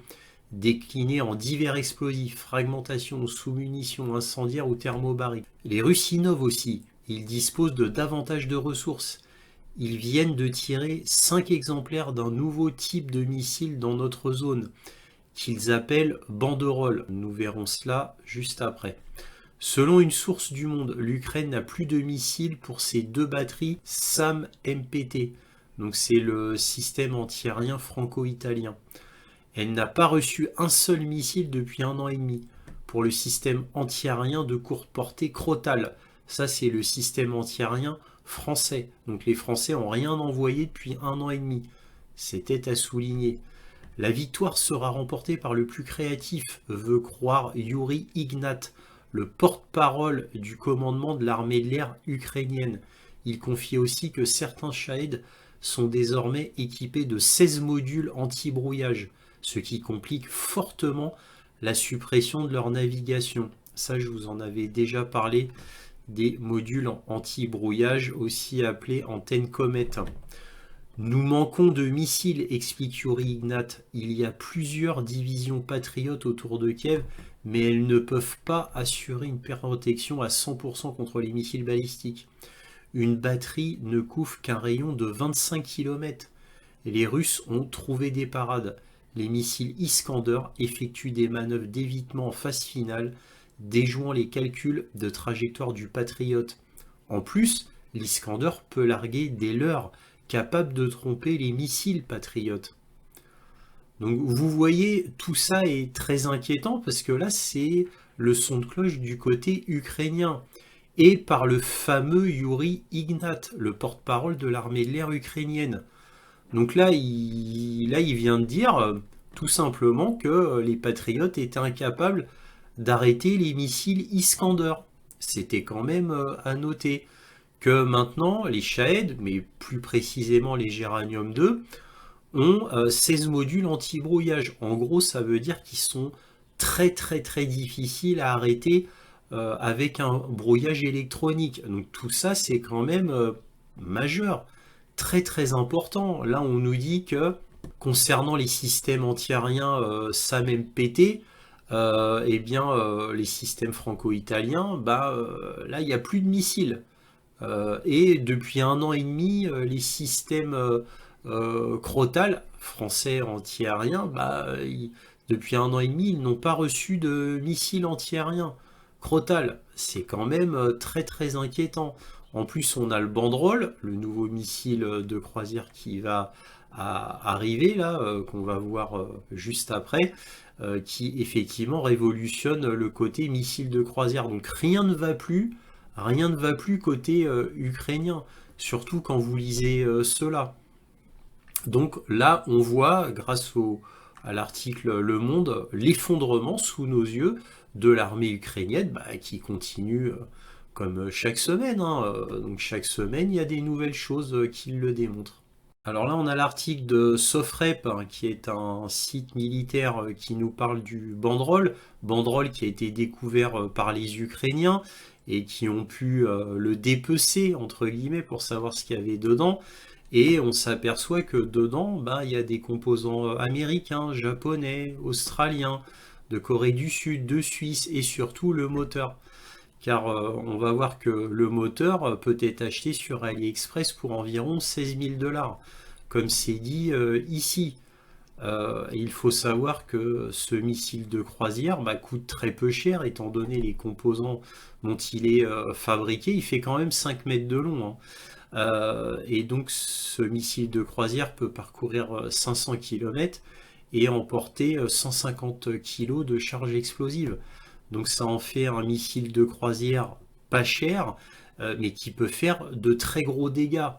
déclinée en divers explosifs, fragmentation, sous-munitions, incendiaires ou thermobariques. Les Russes innovent aussi, ils disposent de davantage de ressources. Ils viennent de tirer 5 exemplaires d'un nouveau type de missile dans notre zone, qu'ils appellent banderole. Nous verrons cela juste après. Selon une source du Monde, l'Ukraine n'a plus de missiles pour ses 2 batteries SAM-MPT. Donc c'est le système antiaérien franco-italien. Elle n'a pas reçu un seul missile depuis 1 an et demi. Pour le système antiaérien de courte portée Crotale, ça c'est le système antiaérien français. Donc les Français n'ont rien envoyé depuis 1 an et demi. C'était à souligner. La victoire sera remportée par le plus créatif, veut croire Yuri Ignat, le porte-parole du commandement de l'armée de l'air ukrainienne. Il confie aussi que certains Shahed sont désormais équipés de 16 modules anti-brouillage, ce qui complique fortement la suppression de leur navigation. Ça, je vous en avais déjà parlé, des modules anti-brouillage, aussi appelés antennes comètes. Nous manquons de missiles, explique Yuri Ignat. Il y a plusieurs divisions patriotes autour de Kiev, mais elles ne peuvent pas assurer une protection à 100% contre les missiles balistiques. Une batterie ne couvre qu'un rayon de 25 km. Les Russes ont trouvé des parades. Les missiles Iskander effectuent des manœuvres d'évitement en phase finale, déjouant les calculs de trajectoire du Patriote. En plus, l'Iskander peut larguer des leurres capables de tromper les missiles patriotes. Donc vous voyez, tout ça est très inquiétant parce que là c'est le son de cloche du côté ukrainien et par le fameux Yuri Ignat, le porte-parole de l'armée de l'air ukrainienne. Donc là il vient de dire tout simplement que les patriotes étaient incapables d'arrêter les missiles Iskander. C'était quand même à noter que maintenant les Shahed, mais plus précisément les Géranium 2, ont 16 modules anti-brouillage. En gros, ça veut dire qu'ils sont très difficiles à arrêter avec un brouillage électronique. Donc tout ça, c'est quand même majeur, très important. Là, on nous dit que concernant les systèmes antiaériens SAM-MPT, eh bien, les systèmes franco-italiens, là, il n'y a plus de missiles. Et depuis 1 an et demi, les systèmes Crotal, français anti-aériens, depuis 1 an et demi, ils n'ont pas reçu de missiles anti-aériens. Crotal, c'est quand même très inquiétant. En plus, on a le Banderole, le nouveau missile de croisière qui va arriver, là, qu'on va voir juste après, qui effectivement révolutionne le côté missile de croisière. Donc rien ne va plus côté ukrainien, surtout quand vous lisez cela. Donc là, on voit, grâce à l'article Le Monde, l'effondrement sous nos yeux de l'armée ukrainienne qui continue comme chaque semaine. Donc chaque semaine, il y a des nouvelles choses qui le démontrent. Alors là, on a l'article de Sofrep, qui est un site militaire qui nous parle du Banderole qui a été découvert par les Ukrainiens et qui ont pu le dépecer, entre guillemets, pour savoir ce qu'il y avait dedans. Et on s'aperçoit que dedans, il y a des composants américains, japonais, australiens, de Corée du Sud, de Suisse et surtout le moteur. Car on va voir que le moteur peut être acheté sur AliExpress pour environ 16 000 $, comme c'est dit ici. Il faut savoir que ce missile de croisière coûte très peu cher, étant donné les composants dont il est fabriqué. Il fait quand même 5 mètres de long. Et donc ce missile de croisière peut parcourir 500 km et emporter 150 kg de charge explosive. Donc ça en fait un missile de croisière pas cher, mais qui peut faire de très gros dégâts.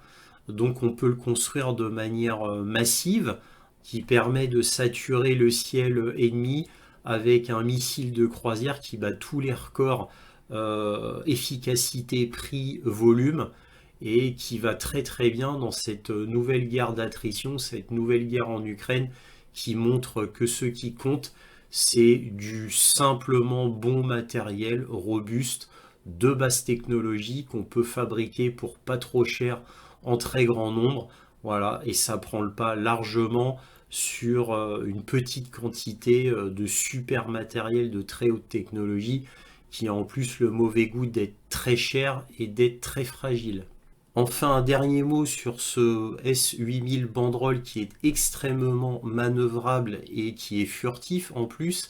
Donc on peut le construire de manière massive, qui permet de saturer le ciel ennemi avec un missile de croisière qui bat tous les records efficacité, prix, volume, et qui va très bien dans cette nouvelle guerre d'attrition, cette nouvelle guerre en Ukraine, qui montre que ce qui compte, c'est du simplement bon matériel, robuste, de basse technologie, qu'on peut fabriquer pour pas trop cher, en très grand nombre. Voilà, et ça prend le pas largement sur une petite quantité de super matériel de très haute technologie, qui a en plus le mauvais goût d'être très cher et d'être très fragile. Enfin, un dernier mot sur ce S8000 Banderole qui est extrêmement manœuvrable et qui est furtif en plus.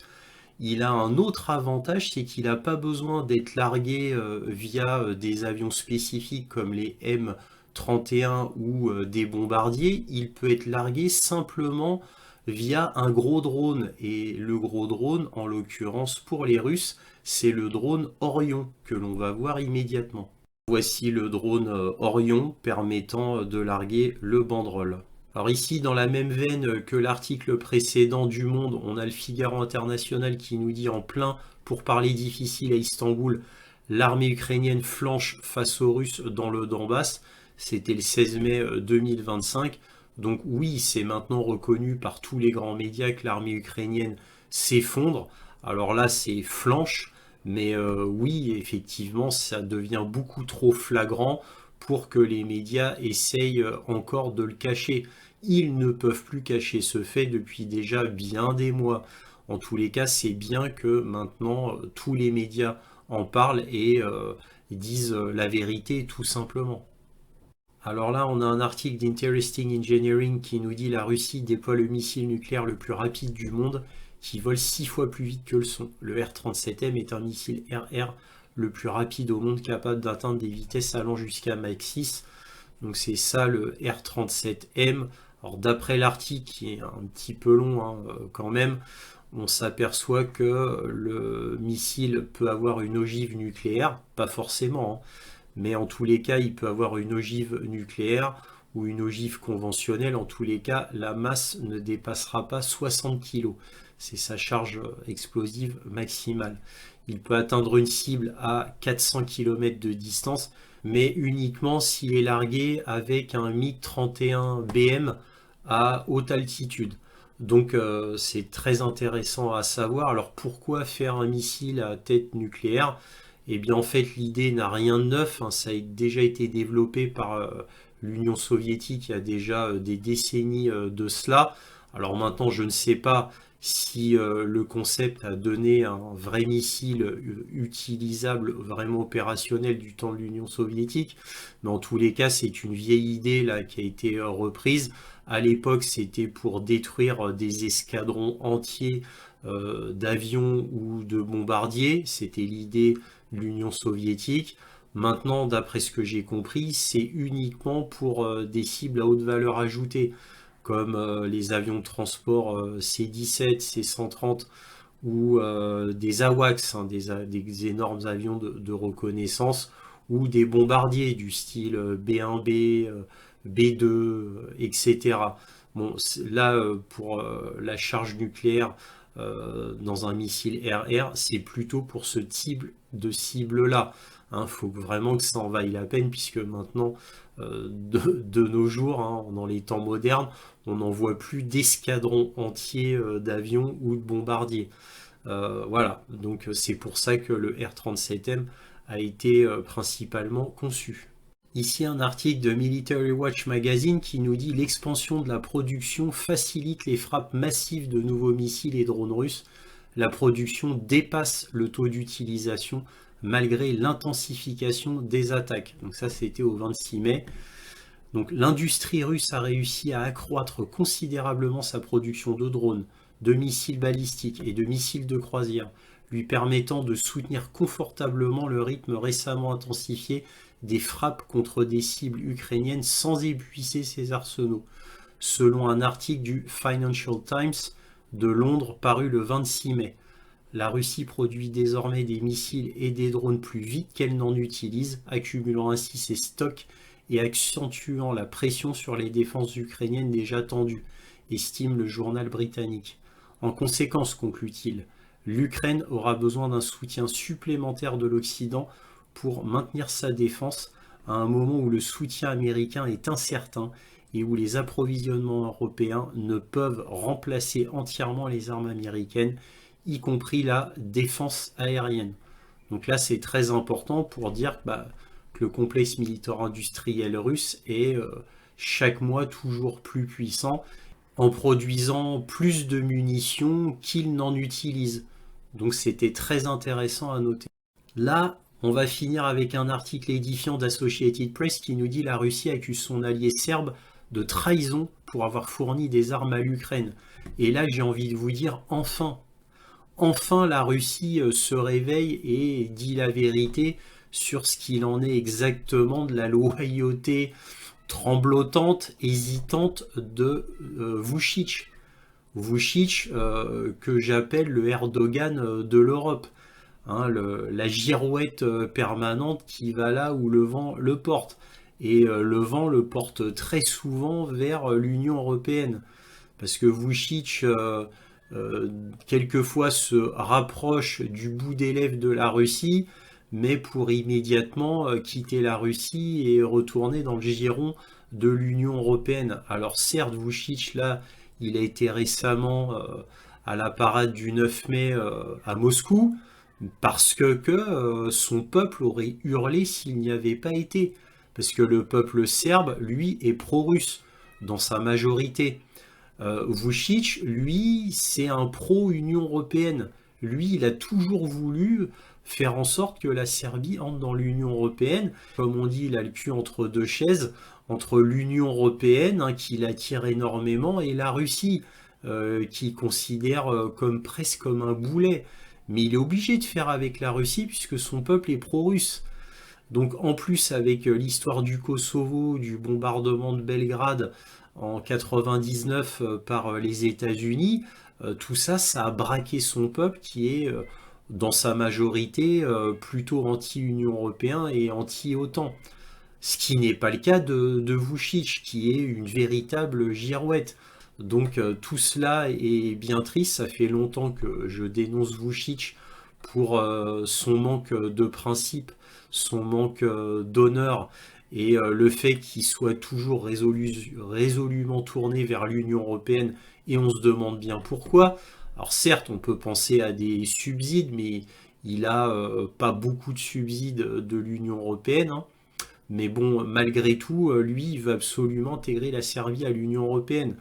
Il a un autre avantage, c'est qu'il n'a pas besoin d'être largué via des avions spécifiques comme les M31 ou des bombardiers. Il peut être largué simplement via un gros drone. Et le gros drone, en l'occurrence pour les Russes, c'est le drone Orion que l'on va voir immédiatement. Voici le drone Orion permettant de larguer le Banderole. Alors ici, dans la même veine que l'article précédent du Monde, on a le Figaro International qui nous dit en plein pour parler difficile à Istanbul, l'armée ukrainienne flanche face aux Russes dans le Donbass. C'était le 16 mai 2025. Donc oui, c'est maintenant reconnu par tous les grands médias que l'armée ukrainienne s'effondre. Alors là, c'est flanche. Mais oui, effectivement, ça devient beaucoup trop flagrant pour que les médias essayent encore de le cacher. Ils ne peuvent plus cacher ce fait depuis déjà bien des mois. En tous les cas, c'est bien que maintenant tous les médias en parlent et disent la vérité tout simplement. Alors là, on a un article d'Interesting Engineering qui nous dit la Russie déploie le missile nucléaire le plus rapide du monde, qui vole 6 fois plus vite que le son. Le R-37M est un missile RR le plus rapide au monde, capable d'atteindre des vitesses allant jusqu'à Mach 6. Donc c'est ça le R-37M. Alors d'après l'article, qui est un petit peu long quand même, on s'aperçoit que le missile peut avoir une ogive nucléaire, pas forcément, mais en tous les cas, il peut avoir une ogive nucléaire ou une ogive conventionnelle. En tous les cas, la masse ne dépassera pas 60 kg. C'est sa charge explosive maximale. Il peut atteindre une cible à 400 km de distance, mais uniquement s'il est largué avec un MiG-31 BM à haute altitude. Donc c'est très intéressant à savoir. Alors pourquoi faire un missile à tête nucléaire? Eh bien en fait l'idée n'a rien de neuf, hein. Ça a déjà été développé par l'Union soviétique il y a déjà des décennies de cela. Alors maintenant je ne sais pas si le concept a donné un vrai missile utilisable, vraiment opérationnel du temps de l'Union soviétique, mais en tous les cas c'est une vieille idée là qui a été reprise. À l'époque c'était pour détruire des escadrons entiers d'avions ou de bombardiers, c'était l'idée de l'Union soviétique. Maintenant, d'après ce que j'ai compris, c'est uniquement pour des cibles à haute valeur ajoutée, comme les avions de transport C-17, C-130 ou des AWACS, hein, des énormes avions de reconnaissance, ou des bombardiers du style B-1B, B-2, etc. Bon, là, pour la charge nucléaire dans un missile RR, c'est plutôt pour ce type de cible-là. Il faut vraiment que ça en vaille la peine, puisque maintenant, de nos jours, hein, dans les temps modernes, on n'en voit plus d'escadrons entiers d'avions ou de bombardiers. Voilà, donc c'est pour ça que le R-37M a été principalement conçu. Ici un article de Military Watch Magazine qui nous dit l'expansion de la production facilite les frappes massives de nouveaux missiles et drones russes. La production dépasse le taux d'utilisation malgré l'intensification des attaques. Donc ça c'était au 26 mai. Donc l'industrie russe a réussi à accroître considérablement sa production de drones, de missiles balistiques et de missiles de croisière, lui permettant de soutenir confortablement le rythme récemment intensifié des frappes contre des cibles ukrainiennes sans épuiser ses arsenaux, selon un article du Financial Times de Londres paru le 26 mai. La Russie produit désormais des missiles et des drones plus vite qu'elle n'en utilise, accumulant ainsi ses stocks et accentuant la pression sur les défenses ukrainiennes déjà tendues, estime le journal britannique. En conséquence, conclut-il, l'Ukraine aura besoin d'un soutien supplémentaire de l'Occident pour maintenir sa défense à un moment où le soutien américain est incertain et où les approvisionnements européens ne peuvent remplacer entièrement les armes américaines, y compris la défense aérienne. Donc là, c'est très important pour dire que le complexe militaire-industriel russe est chaque mois toujours plus puissant en produisant plus de munitions qu'il n'en utilise. Donc c'était très intéressant à noter. Là, on va finir avec un article édifiant d'Associated Press qui nous dit la Russie accuse son allié serbe de trahison pour avoir fourni des armes à l'Ukraine. Et là, j'ai envie de vous dire, enfin la Russie se réveille et dit la vérité sur ce qu'il en est exactement de la loyauté tremblotante, hésitante de Vučić. Vučić, que j'appelle le Erdogan de l'Europe. Hein, la girouette permanente qui va là où le vent le porte. Et le vent le porte très souvent vers l'Union européenne. Parce que Vučić, quelquefois, se rapproche du bout des lèvres de la Russie, mais pour immédiatement quitter la Russie et retourner dans le giron de l'Union européenne. Alors certes, Vučić, là, il a été récemment à la parade du 9 mai à Moscou, parce que son peuple aurait hurlé s'il n'y avait pas été. Parce que le peuple serbe, lui, est pro-russe dans sa majorité. Vučić, lui, c'est un pro-Union européenne. Lui, il a toujours voulu faire en sorte que la Serbie entre dans l'Union européenne. Comme on dit, il a le cul entre deux chaises, entre l'Union européenne, hein, qui l'attire énormément, et la Russie, qui considère presque comme un boulet. Mais il est obligé de faire avec la Russie puisque son peuple est pro-russe. Donc en plus avec l'histoire du Kosovo, du bombardement de Belgrade en 99 par les États-Unis, tout ça, ça a braqué son peuple qui est dans sa majorité plutôt anti-Union européenne et anti-OTAN. Ce qui n'est pas le cas de Vučić, qui est une véritable girouette. Donc tout cela est bien triste, ça fait longtemps que je dénonce Vučić pour son manque de principe, son manque d'honneur et le fait qu'il soit toujours résolument tourné vers l'Union européenne, et on se demande bien pourquoi. Alors certes, on peut penser à des subsides, mais il a pas beaucoup de subsides de l'Union européenne, hein. Mais bon, malgré tout, lui, il veut absolument intégrer la Serbie à l'Union européenne.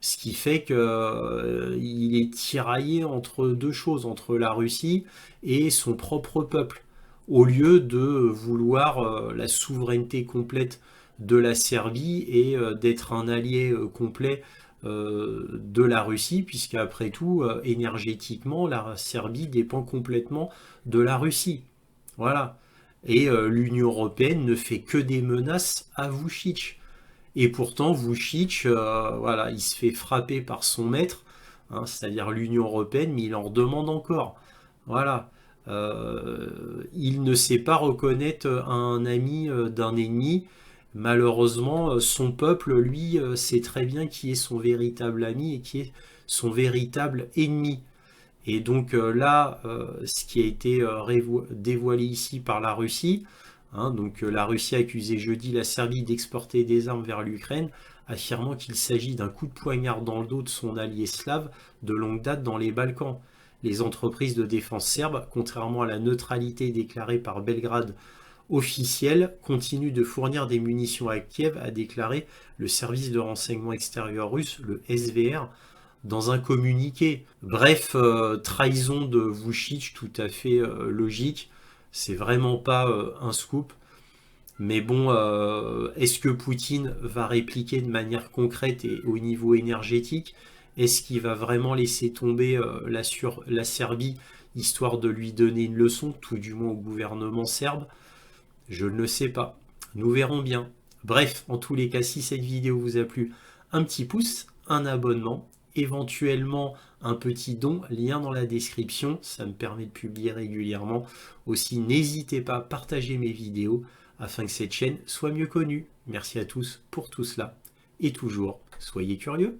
Ce qui fait qu'il est tiraillé entre deux choses, entre la Russie et son propre peuple. Au lieu de vouloir la souveraineté complète de la Serbie et d'être un allié complet de la Russie, puisqu'après tout, énergétiquement, la Serbie dépend complètement de la Russie. Voilà. Et l'Union européenne ne fait que des menaces à Vučić. Et pourtant, Vučić, voilà, il se fait frapper par son maître, hein, c'est-à-dire l'Union européenne, mais il en demande encore. Voilà. Il ne sait pas reconnaître un ami d'un ennemi. Malheureusement, son peuple, lui, sait très bien qui est son véritable ami et qui est son véritable ennemi. Et donc là, ce qui a été dévoilé ici par la Russie, hein, donc la Russie a accusé jeudi la Serbie d'exporter des armes vers l'Ukraine, affirmant qu'il s'agit d'un coup de poignard dans le dos de son allié slave de longue date dans les Balkans. Les entreprises de défense serbes, contrairement à la neutralité déclarée par Belgrade officielle, continuent de fournir des munitions à Kiev, a déclaré le service de renseignement extérieur russe, le SVR, dans un communiqué. Bref, trahison de Vučić tout à fait logique. C'est vraiment pas un scoop. Mais bon, est-ce que Poutine va répliquer de manière concrète et au niveau énergétique? Est-ce qu'il va vraiment laisser tomber la Serbie, histoire de lui donner une leçon, tout du moins au gouvernement serbe? Je ne le sais pas. Nous verrons bien. Bref, en tous les cas, si cette vidéo vous a plu, un petit pouce, un abonnement, éventuellement un petit don, lien dans la description, ça me permet de publier régulièrement. Aussi, n'hésitez pas à partager mes vidéos afin que cette chaîne soit mieux connue. Merci à tous pour tout cela et toujours, soyez curieux.